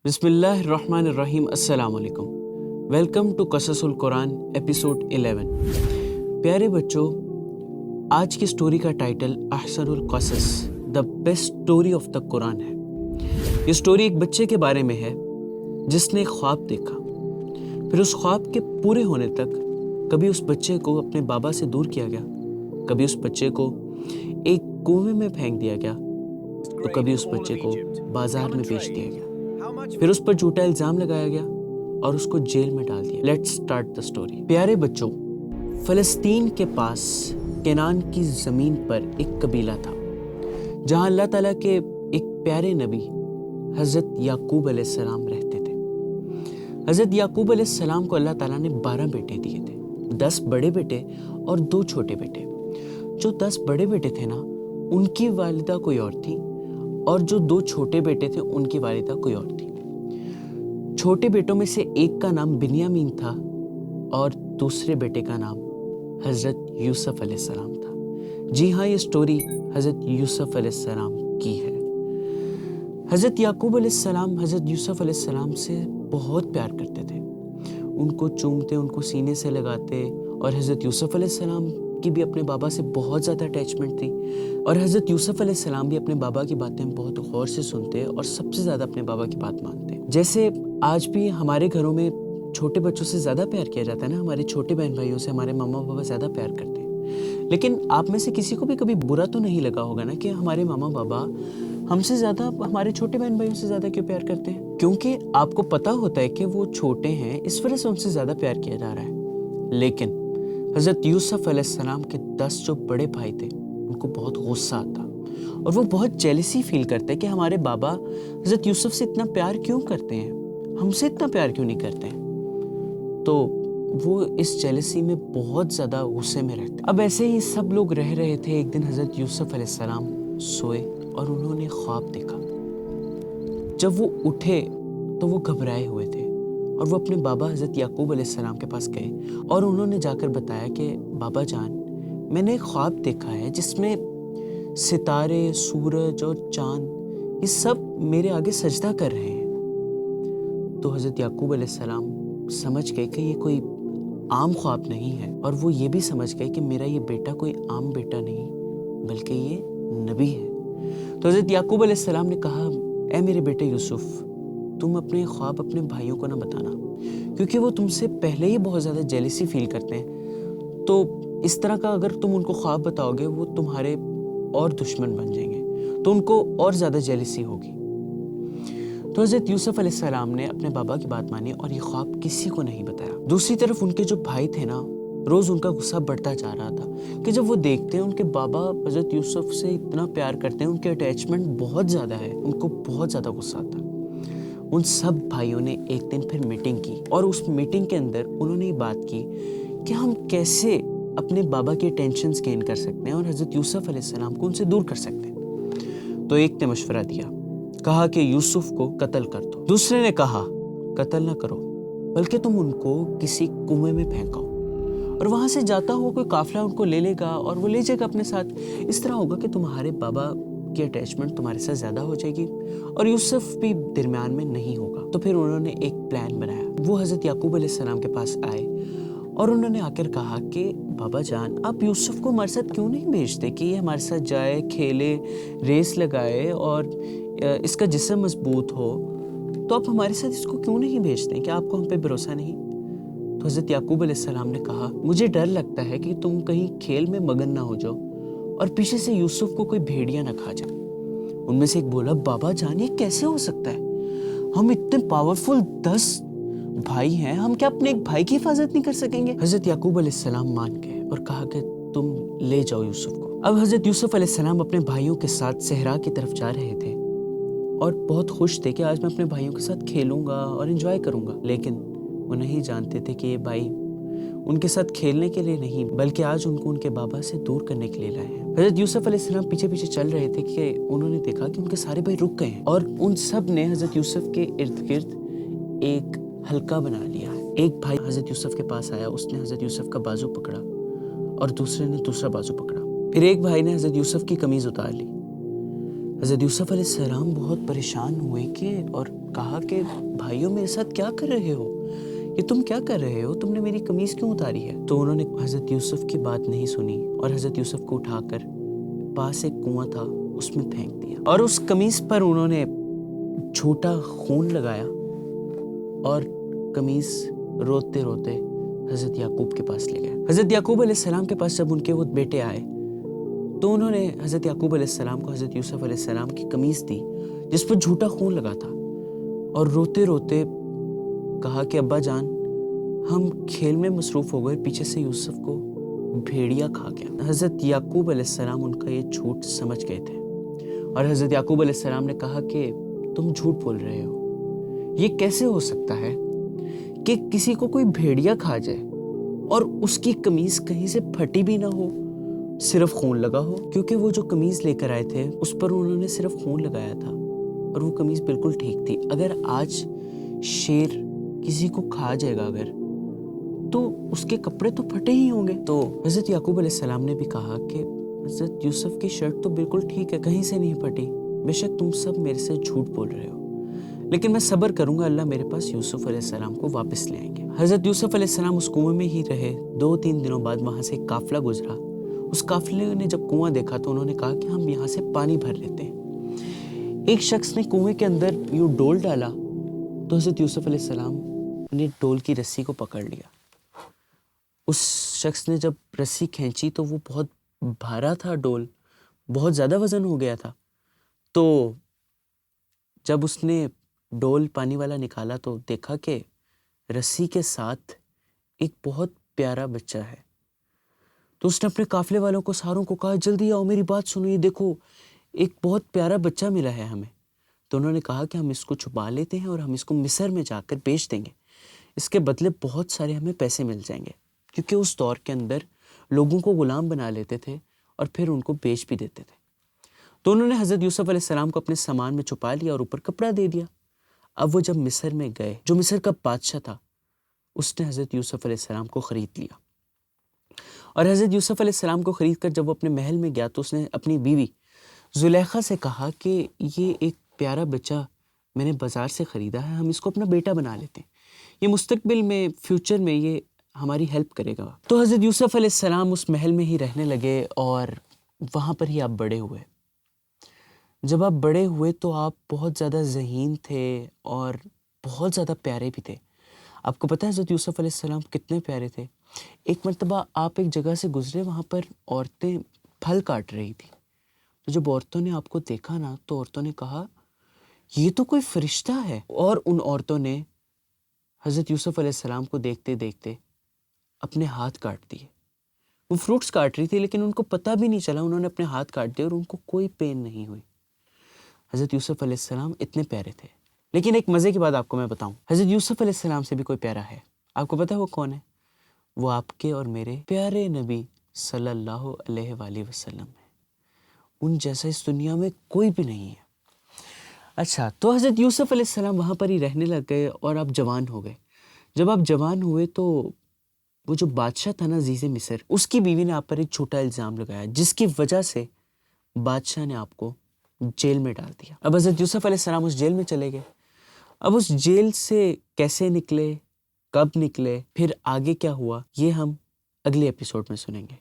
بسم اللہ الرحمن الرحیم۔ السلام علیکم۔ ویلکم ٹو قصص القرآن ایپیسوڈ 11۔ پیارے بچوں، آج کی سٹوری کا ٹائٹل احسن القصص the best story of the Quran ہے۔ یہ سٹوری ایک بچے کے بارے میں ہے جس نے ایک خواب دیکھا، پھر اس خواب کے پورے ہونے تک کبھی اس بچے کو اپنے بابا سے دور کیا گیا، کبھی اس بچے کو ایک کنویں میں پھینک دیا گیا، تو کبھی اس بچے کو بازار میں بیچ دیا گیا، پھر اس پر جھوٹا الزام لگایا گیا اور اس کو جیل میں ڈال دیا۔ Let's start the story. پیارے بچوں، فلسطین کے پاس کنعان کی زمین پر ایک قبیلہ تھا جہاں اللہ تعالیٰ کے ایک پیارے نبی حضرت یعقوب علیہ السلام رہتے تھے۔ حضرت یعقوب علیہ السلام کو اللہ تعالیٰ نے 12 بیٹے دیے تھے، 10 بڑے بیٹے اور 2 چھوٹے بیٹے۔ جو 10 بڑے بیٹے تھے نا، ان کی والدہ کوئی اور تھی، اور جو 2 چھوٹے بیٹے تھے ان کی والدہ کوئی اور تھی۔ چھوٹے بیٹوں میں سے ایک کا نام بنیامین تھا اور دوسرے بیٹے کا نام حضرت یوسف علیہ السلام تھا۔ جی ہاں، یہ سٹوری حضرت یوسف علیہ السلام کی ہے۔ حضرت یعقوب علیہ السلام حضرت یوسف علیہ السلام سے بہت پیار کرتے تھے، ان کو چومتے، ان کو سینے سے لگاتے، اور حضرت یوسف علیہ السلام کی بھی اپنے بابا سے بہت زیادہ اٹیچمنٹ تھی، اور حضرت یوسف علیہ السلام بھی اپنے بابا کی باتیں بہت غور سے سنتے اور سب سے زیادہ اپنے بابا کی بات مانتے۔ جیسے آج بھی ہمارے گھروں میں چھوٹے بچوں سے زیادہ پیار کیا جاتا ہے نا، ہمارے چھوٹے بہن بھائیوں سے ہمارے ماما بابا زیادہ پیار کرتے ہیں، لیکن آپ میں سے کسی کو بھی کبھی برا تو نہیں لگا ہوگا نا کہ ہمارے ماما بابا ہم سے زیادہ ہمارے چھوٹے بہن بھائیوں سے زیادہ کیوں پیار کرتے ہیں؟ کیونکہ آپ کو پتہ ہوتا ہے کہ وہ چھوٹے ہیں، اس وجہ سے ان سے زیادہ پیار کیا جا رہا ہے۔ لیکن حضرت یوسف علیہ السلام کے 10 جو بڑے بھائی تھے، ان کو بہت غصہ آتا اور وہ بہت جیلسی فیل کرتے کہ ہمارے بابا حضرت یوسف سے اتنا پیار کیوں کرتے ہیں، ہم سے اتنا پیار کیوں نہیں کرتے ہیں۔ تو وہ اس جیلسی میں بہت زیادہ غصے میں رہتے۔ اب ایسے ہی سب لوگ رہ رہے تھے۔ ایک دن حضرت یوسف علیہ السلام سوئے اور انہوں نے خواب دیکھا۔ جب وہ اٹھے تو وہ گھبرائے ہوئے تھے، اور وہ اپنے بابا حضرت یعقوب علیہ السلام کے پاس گئے اور انہوں نے جا کر بتایا کہ بابا جان، میں نے ایک خواب دیکھا ہے جس میں ستارے، سورج اور چاند یہ سب میرے آگے سجدہ کر رہے ہیں۔ تو حضرت یعقوب علیہ السلام سمجھ گئے کہ یہ کوئی عام خواب نہیں ہے، اور وہ یہ بھی سمجھ گئے کہ میرا یہ بیٹا کوئی عام بیٹا نہیں بلکہ یہ نبی ہے۔ تو حضرت یعقوب علیہ السلام نے کہا، اے میرے بیٹے یوسف، تم اپنے خواب اپنے بھائیوں کو نہ بتانا، کیونکہ وہ تم سے پہلے ہی بہت زیادہ جیلسی فیل کرتے ہیں۔ تو اس طرح کا اگر تم ان کو خواب بتاؤ گے، وہ تمہارے اور دشمن بن جائیں گے، تو ان کو اور زیادہ جیلسی ہوگی۔ تو حضرت یوسف علیہ السلام نے اپنے بابا کی بات مانی اور یہ خواب کسی کو نہیں بتایا۔ دوسری طرف ان کے جو بھائی تھے نا، روز ان کا غصہ بڑھتا جا رہا تھا کہ جب وہ دیکھتے ہیں ان کے بابا حضرت یوسف سے اتنا پیار کرتے ہیں، ان کے اٹیچمنٹ بہت زیادہ ہے، ان کو بہت زیادہ غصہ آتا ہے۔ ان سب بھائیوں نے ایک دن پھر میٹنگ کی، اور اس میٹنگ کے اندر انہوں نے یہ بات کی کہ ہم کیسے اپنے بابا کے ٹینشنز گین کر سکتے ہیں اور حضرت یوسف علیہ السلام کو ان سے دور کر سکتے ہیں۔ تو ایک نے مشورہ دیا، کہا کہ یوسف کو قتل کر دو۔ دوسرے نے کہا، قتل نہ کرو بلکہ تم ان کو کسی کنویں میں پھینکو، اور وہاں سے جاتا ہوا کوئی قافلہ ان کو لے لے گا اور وہ لے جائے گا اپنے ساتھ۔ اس طرح ہوگا کہ تمہارے بابا کی اٹیچمنٹ تمہارے ساتھ زیادہ ہو جائے گی اور یوسف بھی درمیان میں نہیں ہوگا۔ تو پھر انہوں نے ایک پلان بنایا۔ وہ حضرت یعقوب علیہ السلام کے پاس آئے اور انہوں نے آ کر کہا کہ بابا جان، آپ یوسف کو ہمارے ساتھ کیوں نہیں بھیجتے کہ یہ ہمارے ساتھ جائے، کھیلے، ریس لگائے، اور اس کا جسم مضبوط ہو، تو آپ ہمارے ساتھ اس کو کیوں نہیں بھیجتے؟ کہ آپ کو ہم پہ بھروسہ نہیں؟ تو حضرت یعقوب علیہ السلام نے کہا، مجھے ڈر لگتا ہے کہ تم کہیں کھیل میں مگن نہ ہو جاؤ اور پیچھے سے یوسف کو کوئی بھیڑیا نہ کھا جائے۔ ان میں سے ایک بولا، بابا جان، یہ کیسے ہو سکتا ہے؟ ہم اتنے پاورفل 10 بھائی ہیں، ہم کیا اپنے ایک بھائی کی حفاظت نہیں کر سکیں گے؟ حضرت یعقوب علیہ السلام مان گئے اور کہا کہ تم لے جاؤ یوسف کو۔ اب حضرت یوسف علیہ السلام اپنے بھائیوں کے ساتھ صحرا کی طرف جا رہے تھے اور بہت خوش تھے کہ آج میں اپنے بھائیوں کے ساتھ کھیلوں گا اور انجوائے کروں گا، لیکن وہ نہیں جانتے تھے کہ یہ بھائی ان کے ساتھ کھیلنے کے لیے نہیں بلکہ آج ان کو ان کے بابا سے دور کرنے کے لیے لائے ہیں۔ حضرت یوسف علیہ السلام پیچھے پیچھے چل رہے تھے کہ انہوں نے دیکھا کہ ان کے سارے بھائی رک گئے ہیں، اور ان سب نے حضرت یوسف کے ارد گرد ایک حلقہ بنا لیا ہے۔ ایک بھائی حضرت یوسف کے پاس آیا، اس نے حضرت یوسف کا بازو پکڑا اور دوسرے نے دوسرا بازو پکڑا۔ پھر ایک بھائی نے حضرت یوسف کی قمیض اتار لی۔ حضرت یوسف علیہ السلام بہت پریشان ہوئے کہ اور کہا کہ بھائیوں میرے ساتھ کیا کر رہے ہو، یہ تم کیا کر رہے ہو، تم نے میری قمیض کیوں اتاری ہے؟ تو انہوں نے حضرت یوسف کی بات نہیں سنی اور حضرت یوسف کو اٹھا کر پاس ایک کنواں تھا اس میں پھینک دیا، اور اس قمیض پر انہوں نے جھوٹا خون لگایا اور قمیض روتے روتے حضرت یعقوب کے پاس لے گئے۔ حضرت یعقوب علیہ السلام کے پاس جب ان کے وہ بیٹے آئے تو انہوں نے حضرت یعقوب علیہ السلام کو حضرت یوسف علیہ السلام کی قمیض دی جس پر جھوٹا خون لگا تھا، اور روتے روتے کہا کہ ابا جان ہم کھیل میں مصروف ہو گئے، پیچھے سے یوسف کو بھیڑیا کھا گیا۔ حضرت یعقوب علیہ السلام ان کا یہ جھوٹ سمجھ گئے تھے، اور حضرت یعقوب علیہ السلام نے کہا کہ تم جھوٹ بول رہے ہو، یہ کیسے ہو سکتا ہے کہ کسی کو کوئی بھیڑیا کھا جائے اور اس کی قمیض کہیں سے پھٹی بھی نہ ہو، صرف خون لگا ہو؟ کیونکہ وہ جو قمیض لے کر آئے تھے اس پر انہوں نے صرف خون لگایا تھا اور وہ قمیض بالکل ٹھیک تھی۔ اگر آج شیر کسی کو کھا جائے گا اگر تو اس کے کپڑے تو پھٹے ہی ہوں گے۔ تو حضرت یعقوب علیہ السلام نے بھی کہا کہ حضرت یوسف کی شرٹ تو بالکل ٹھیک ہے، کہیں سے نہیں پھٹی، بے شک تم سب میرے سے جھوٹ بول رہے ہو، لیکن میں صبر کروں گا، اللہ میرے پاس یوسف علیہ السلام کو واپس لے آئیں گے۔ حضرت یوسف علیہ السلام اس کنویں میں ہی رہے، 2-3 دنوں بعد وہاں سے ایک قافلہ گزرا۔ اس قافلے نے جب کنواں دیکھا تو انہوں نے کہا کہ ہم یہاں سے پانی بھر لیتے ہیں۔ ایک شخص نے کنویں کے اندر یوں ڈول ڈالا تو حضرت یوسف علیہ السلام نے ڈول کی رسی کو پکڑ لیا۔ اس شخص نے جب رسی کھینچی تو وہ بہت بھارا تھا، ڈول بہت زیادہ وزن ہو گیا تھا، تو جب اس نے ڈول پانی والا نکالا تو دیکھا کہ رسی کے ساتھ ایک بہت پیارا بچہ ہے۔ تو اس نے اپنے قافلے والوں کو ساروں کو کہا جلدی آؤ میری بات سنو، یہ دیکھو ایک بہت پیارا بچہ ملا ہے ہمیں۔ تو انہوں نے کہا کہ ہم اس کو چھپا لیتے ہیں اور ہم اس کو مصر میں جا کر بیچ دیں گے، اس کے بدلے بہت سارے ہمیں پیسے مل جائیں گے، کیونکہ اس دور کے اندر لوگوں کو غلام بنا لیتے تھے اور پھر ان کو بیچ بھی دیتے تھے۔ تو انہوں نے حضرت یوسف علیہ السلام کو اپنے سامان میں چھپا لیا اور اوپر کپڑا دے دیا۔ اب وہ جب مصر میں گئے، جو مصر کا بادشاہ تھا اس نے حضرت یوسف علیہ السلام کو خرید لیا، اور حضرت یوسف علیہ السلام کو خرید کر جب وہ اپنے محل میں گیا تو اس نے اپنی بیوی زلیخا سے کہا کہ یہ ایک پیارا بچہ میں نے بازار سے خریدا ہے، ہم اس کو اپنا بیٹا بنا لیتے ہیں، یہ مستقبل میں فیوچر میں یہ ہماری ہیلپ کرے گا۔ تو حضرت یوسف علیہ السلام اس محل میں ہی رہنے لگے اور وہاں پر ہی آپ بڑے ہوئے۔ جب آپ بڑے ہوئے تو آپ بہت زیادہ ذہین تھے اور بہت زیادہ پیارے بھی تھے۔ آپ کو پتہ ہے حضرت یوسف علیہ السلام کتنے پیارے تھے؟ ایک مرتبہ آپ ایک جگہ سے گزرے، وہاں پر عورتیں پھل کاٹ رہی تھیں، تو جب عورتوں نے آپ کو دیکھا نا تو عورتوں نے کہا یہ تو کوئی فرشتہ ہے، اور ان عورتوں نے حضرت یوسف علیہ السلام کو دیکھتے دیکھتے اپنے ہاتھ کاٹ دیے۔ وہ فروٹس کاٹ رہی تھی لیکن ان کو پتہ بھی نہیں چلا، انہوں نے اپنے ہاتھ کاٹ دیے اور ان کو کوئی پین نہیں ہوئی۔ حضرت یوسف علیہ السلام اتنے پیارے تھے۔ لیکن ایک مزے کی بات آپ کو میں بتاؤں، حضرت یوسف علیہ السلام سے بھی کوئی پیارا ہے۔ آپ کو پتہ ہے وہ کون ہے؟ وہ آپ کے اور میرے پیارے نبی صلی اللہ علیہ وآلہ وسلم ہے۔ ان جیسا اس دنیا میں کوئی بھی نہیں ہے۔ اچھا، تو حضرت یوسف علیہ السلام وہاں پر ہی رہنے لگ گئے اور آپ جوان ہو گئے۔ جب آپ جوان ہوئے تو وہ جو بادشاہ تھا نا عزیز مصر، اس کی بیوی نے آپ پر ایک جھوٹا الزام لگایا جس کی وجہ سے بادشاہ نے آپ کو جیل میں ڈال دیا۔ اب حضرت یوسف علیہ السلام اس جیل میں چلے گئے۔ اب اس جیل سے کیسے نکلے، کب نکلے، پھر آگے کیا ہوا، یہ ہم اگلے ایپیسوڈ میں سنیں گے۔